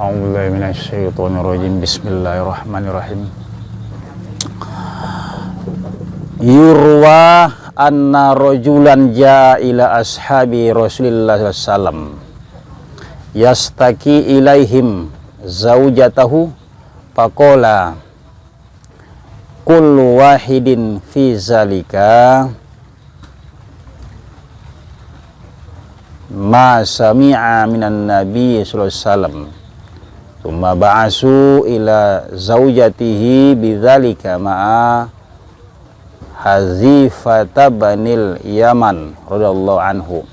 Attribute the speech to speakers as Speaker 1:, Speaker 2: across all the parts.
Speaker 1: A'udzubillahi minasyaitonirrajim. Bismillahirrahmanirrahim. Yurwa anna rajulan ja'a ila ashabi Rasulillah sallallahu alaihi wasallam yastaki ilaihim zaujatahu faqala kullu wahidin fi zalika ma sami'a minan nabi sallallahu alaihi wasallam. Tsumma ba'asu ila zaujatihi bidzalika ma'a Hazifata banil Yaman radhiyallahu anhu.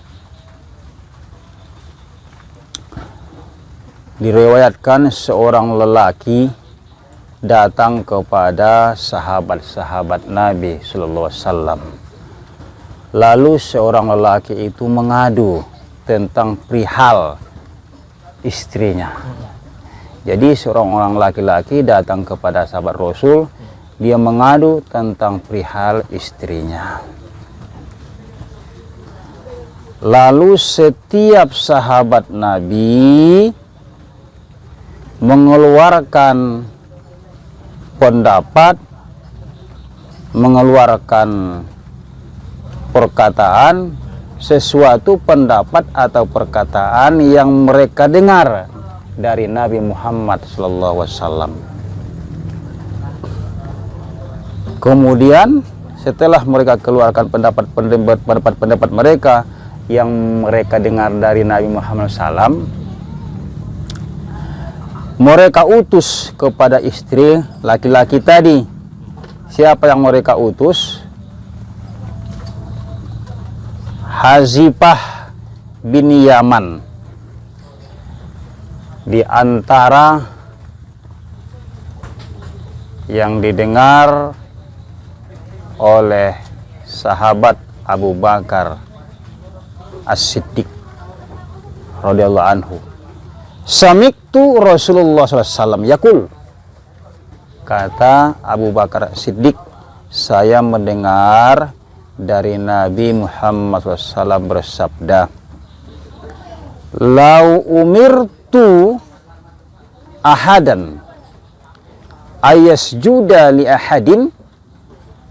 Speaker 1: Diriwayatkan seorang lelaki datang kepada sahabat-sahabat Nabi sallallahu alaihi wasallam. Lalu seorang lelaki itu mengadu tentang perihal istrinya. Jadi seorang laki-laki datang kepada sahabat Rasul, dia mengadu tentang perihal istrinya. Lalu setiap sahabat Nabi mengeluarkan pendapat, mengeluarkan perkataan, sesuatu pendapat atau perkataan yang mereka dengar dari Nabi Muhammad SAW. Kemudian setelah mereka keluarkan pendapat mereka yang mereka dengar dari Nabi Muhammad SAW, mereka utus kepada istri laki-laki tadi. Siapa yang mereka utus? Hazifah bin Yaman. Di antara yang didengar oleh sahabat Abu Bakar As-Siddiq radhiyallahu anhu. Sami'tu Rasulullah SAW yaqul. Kata Abu Bakar As-Siddiq, saya mendengar dari Nabi Muhammad SAW bersabda, lau umirtu ahadan ayasjuda li ahadin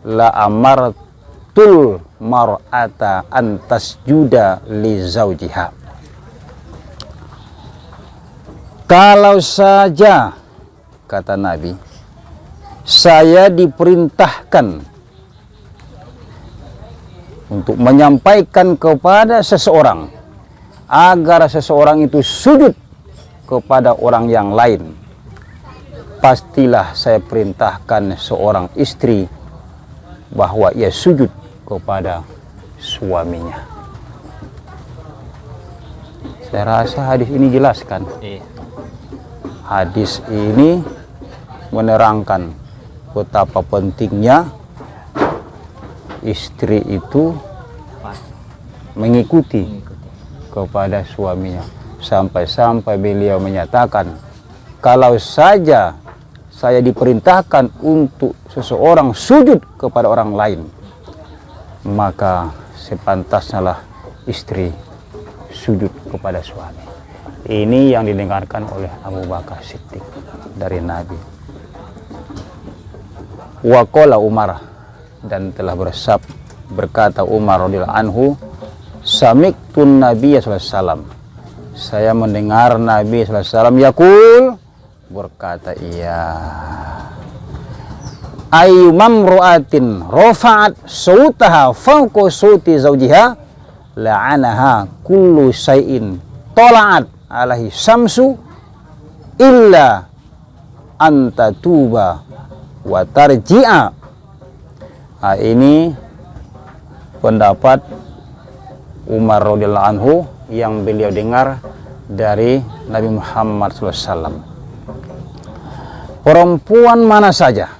Speaker 1: la amartul mar'ata antasjuda li zaujiha. Kalau saja, kata Nabi, saya diperintahkan untuk menyampaikan kepada seseorang agar seseorang itu sujud kepada orang yang lain, pastilah saya perintahkan seorang istri bahwa ia sujud kepada suaminya. Saya rasa hadis ini jelaskan. Hadis ini menerangkan betapa pentingnya istri itu mengikuti kepada suaminya. Sampai-sampai beliau menyatakan, kalau saja saya diperintahkan untuk seseorang sujud kepada orang lain, maka sepantasnya istri sujud kepada suami. Ini yang didengarkan oleh Abu Bakar Siddiq dari Nabi. Wa qala Umar, dan telah berkata Umar radhiyallahu anhu, sami'tun Nabiy sallallahu alaihi wasallam, saya mendengar Nabi sallallahu alaihi wasallam yaqul, berkata, iya, ayyumam ru'atin rafa'at sautaha fawqa sauti zawjiha la'anaha kullu syai'in tola'at alaihi samsu illa antatuba wa tarji'a. Nah, ini pendapat Umar radhiyallahu anhu yang beliau dengar dari Nabi Muhammad SAW. Perempuan mana saja,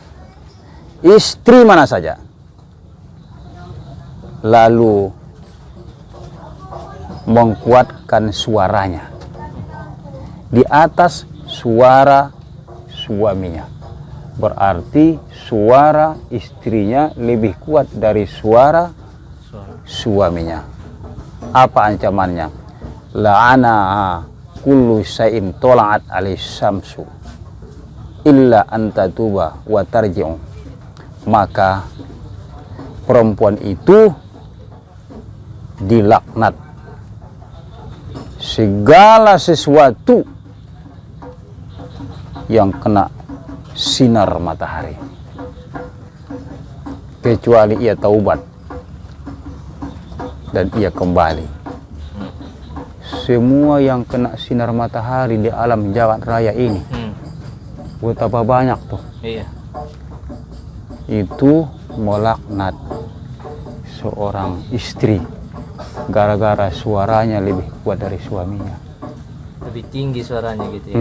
Speaker 1: istri mana saja, lalu menguatkan suaranya di atas suara suaminya, berarti suara istrinya lebih kuat dari suara suaminya. Apa ancamannya? La'ana kullu syai'in tola'at alaih syamsu illa antatuba wa tarji'u, maka perempuan itu dilaknat. Segala sesuatu yang kena sinar matahari, kecuali ia taubat dan ia kembali. Semua yang kena sinar matahari di alam jagat raya ini, betapa banyak tuh, itu melaknat seorang istri gara-gara suaranya lebih kuat dari suaminya,
Speaker 2: lebih tinggi suaranya gitu ya.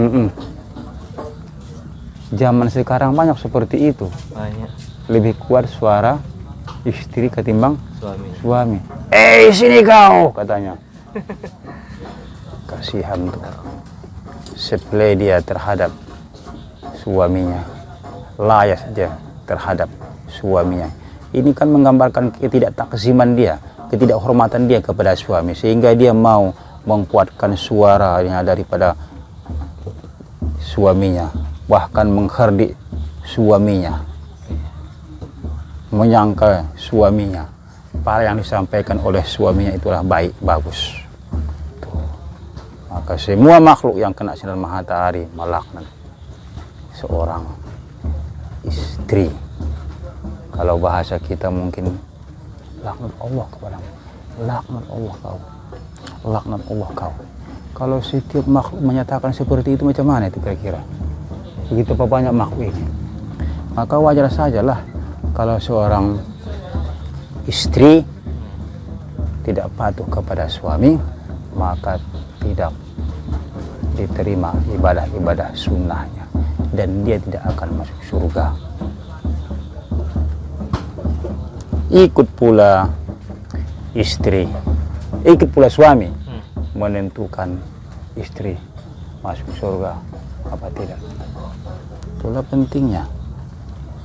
Speaker 1: Zaman sekarang banyak seperti itu,
Speaker 2: Banyak.
Speaker 1: lebih kuat suara istri ketimbang
Speaker 2: Suami.
Speaker 1: sini kau, katanya. Kasihan tuh, seplay dia terhadap suaminya, layak saja terhadap suaminya. Ini kan menggambarkan ketidaktaksiman dia, ketidakhormatan dia kepada suami, sehingga dia mau menguatkan suaranya daripada suaminya, bahkan menghardik suaminya, menyangka suaminya apa yang disampaikan oleh suaminya itulah baik, bagus. Tuh. Maka semua makhluk yang kena sinar matahari melaknat seorang istri. Kalau bahasa kita mungkin laknat Allah kepadamu, laknat Allah kau, laknat Allah kau. Kalau setiap makhluk menyatakan seperti itu, macam mana itu kira-kira? Begitu banyak makhluk ini. Maka wajar sajalah kalau seorang istri tidak patuh kepada suami, maka tidak diterima ibadah-ibadah sunnahnya, dan dia tidak akan masuk surga. Ikut pula istri, ikut pula suami menentukan istri masuk surga apa tidak. Itulah pentingnya.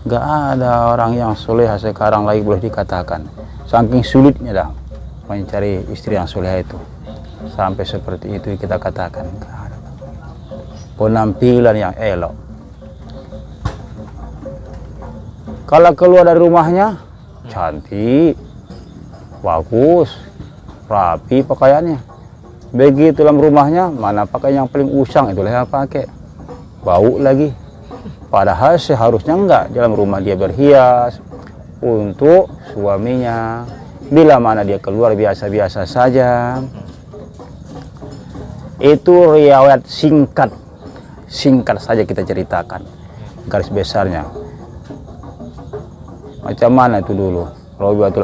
Speaker 1: Gak ada orang yang soleha sekarang lagi boleh dikatakan. Saking sulitnya dah mencari istri yang soleha itu. Sampai seperti itu kita katakan. Gak ada. Penampilan yang elok. Kalau keluar dari rumahnya, cantik, bagus, rapi pakaiannya. Begitu dalam rumahnya, mana pakai yang paling usang, itulah yang pakai. Bau lagi. Padahal seharusnya enggak, dalam rumah dia berhias untuk suaminya. Bila mana dia keluar biasa-biasa saja. Itu riwayat singkat saja kita ceritakan garis besarnya. Macam mana itu dulu Robiatul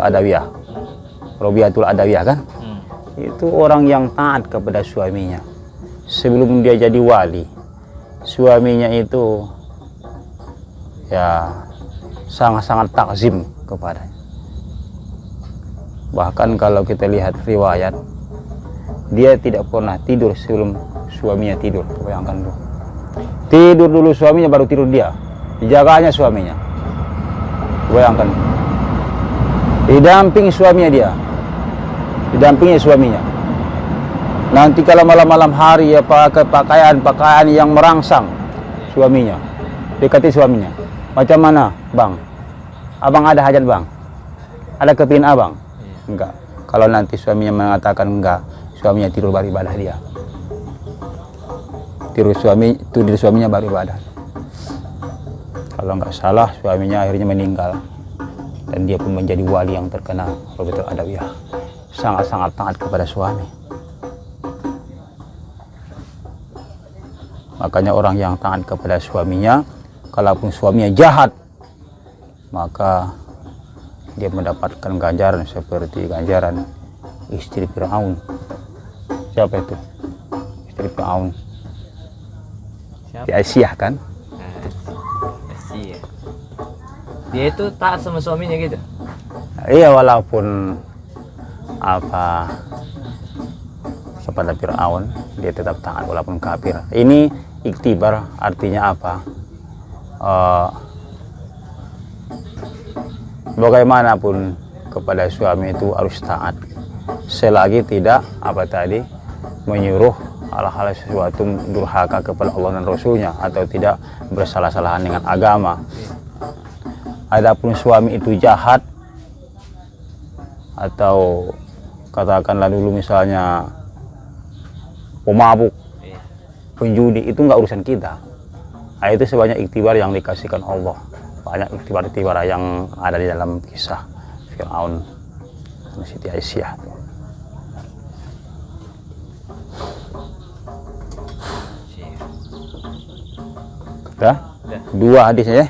Speaker 1: Adawiyah kan? Itu orang yang taat kepada suaminya. Sebelum dia jadi wali, suaminya itu ya sangat-sangat takzim kepadanya. Bahkan kalau kita lihat riwayat, dia tidak pernah tidur sebelum suaminya tidur. Bayangkan dulu. Tidur dulu suaminya, baru tidur dia. Dijaganya suaminya. Bayangkan. Didampingi suaminya dia. Didampingi suaminya. Nanti kalau malam-malam hari ya pakai pakaian yang merangsang suaminya. Dekati suaminya. Macam mana, Bang? Abang ada hajat, Bang? Ada kepingin abang? Enggak. Kalau nanti suaminya mengatakan enggak, suaminya tidur baru ibadah dia. Tidur suaminya baru ibadah. Kalau enggak salah, suaminya akhirnya meninggal. Dan dia pun menjadi wali yang terkenal, Robiatul Adawiyah. Sangat-sangat taat kepada suami. Makanya orang yang taat kepada suaminya, kalaupun suaminya jahat, maka dia mendapatkan ganjaran seperti ganjaran istri Fir'aun. Siapa itu? Istri Fir'aun. Di Asia kan?
Speaker 2: Asia. Dia itu taat sama suaminya gitu?
Speaker 1: Iya, walaupun seperti Fir'aun, dia tetap taat walaupun kafir. Ini iktibar, artinya apa? Bagaimanapun kepada suami itu harus taat, selagi tidak menyuruh hal-hal sesuatu durhaka kepada Allah dan Rasulnya atau tidak bersalah-salahan dengan agama. Adapun suami itu jahat atau katakanlah dulu misalnya pemabuk, penjudi, itu nggak urusan kita. Nah, itu sebanyak iktibar yang dikasihkan Allah. Banyak iktibar-iktibar yang ada di dalam kisah Fir'aun dan Siti Aisyah. Ya? Dua hadisnya ya.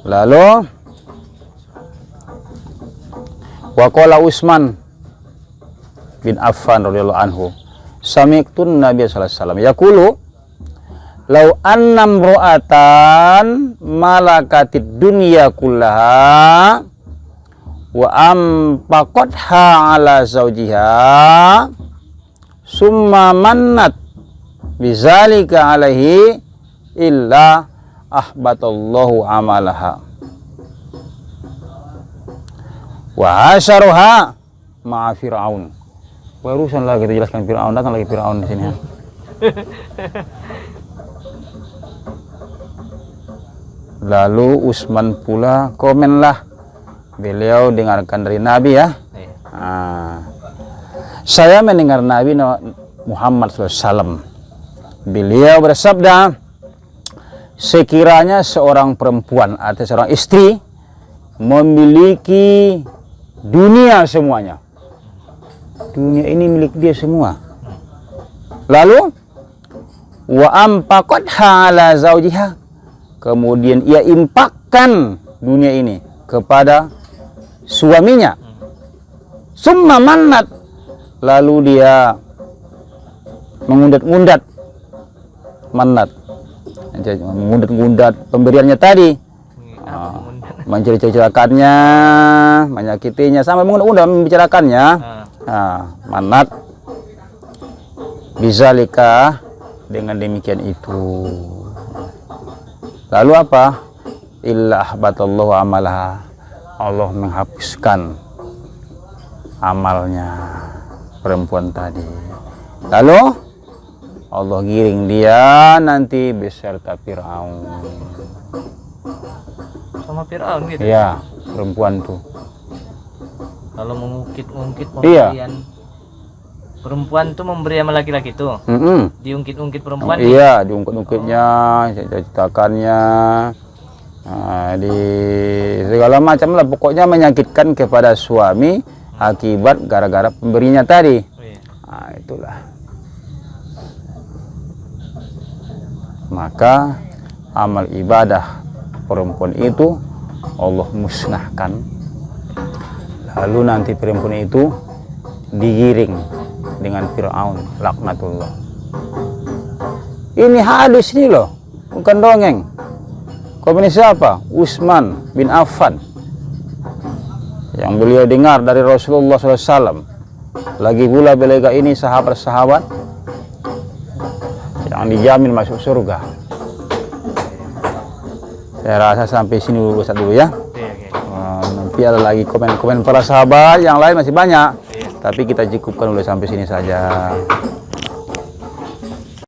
Speaker 1: Lalu waqala Utsman bin Affan radhiyallahu anhu, sami'tun Nabi sallallahu alaihi wasallam yaqulu law anna imra'atan malakatid dunya kullaha wa ampaqatha ala zawjiha summa mannat bizalika alaihi illa ahbatallahu amalaha wa hasyaruha ma'a Fir'aun. Barusan lagi kita jelaskan Fir'aun, datang lagi Fir'aun di sini ya. Lalu Utsman pula komenlah, beliau dengarkan dari Nabi ya. Saya mendengar Nabi Muhammad SAW. Beliau bersabda, sekiranya seorang perempuan atau seorang istri memiliki dunia semuanya, dunia ini milik dia semua, lalu wa ampaqatha ala zaujiha, kemudian ia impakkan dunia ini kepada suaminya, summa mannat, lalu dia mengundat-undat, mannat mengundat-undat pemberiannya tadi, menceritakannya, menyakitinya, sampai mengundat-undat membicarakannya. Manat bizalika, dengan demikian itu, lalu apa? Illa ahbatallahu amalaha, Allah menghapuskan amalnya perempuan tadi, lalu Allah giring dia nanti beserta Fir'aun.
Speaker 2: Sama Fir'aun gitu?
Speaker 1: Iya, perempuan tuh.
Speaker 2: Kalau mengungkit-ungkit pemberian, perempuan tuh memberi sama laki-laki tuh. Diungkit-ungkit perempuan.
Speaker 1: Iya, diungkit-ungkitnya, ceritakannya, di segala macam lah. Pokoknya menyakitkan kepada suami akibat gara-gara pemberinya tadi. Nah, itulah. Maka amal ibadah perempuan itu Allah musnahkan, lalu nanti perempuan itu digiring dengan Fir'aun laknatullah. Ini hadis ini loh, bukan dongeng. Komen siapa? Utsman bin Affan, yang beliau dengar dari Rasulullah SAW. Lagi pula beliau ini sahabat-sahabat yang dijamin masuk surga. Saya rasa sampai sini dulu ya. Nanti ada lagi komen-komen para sahabat yang lain masih banyak, tapi kita cukupkan dulu sampai sini saja.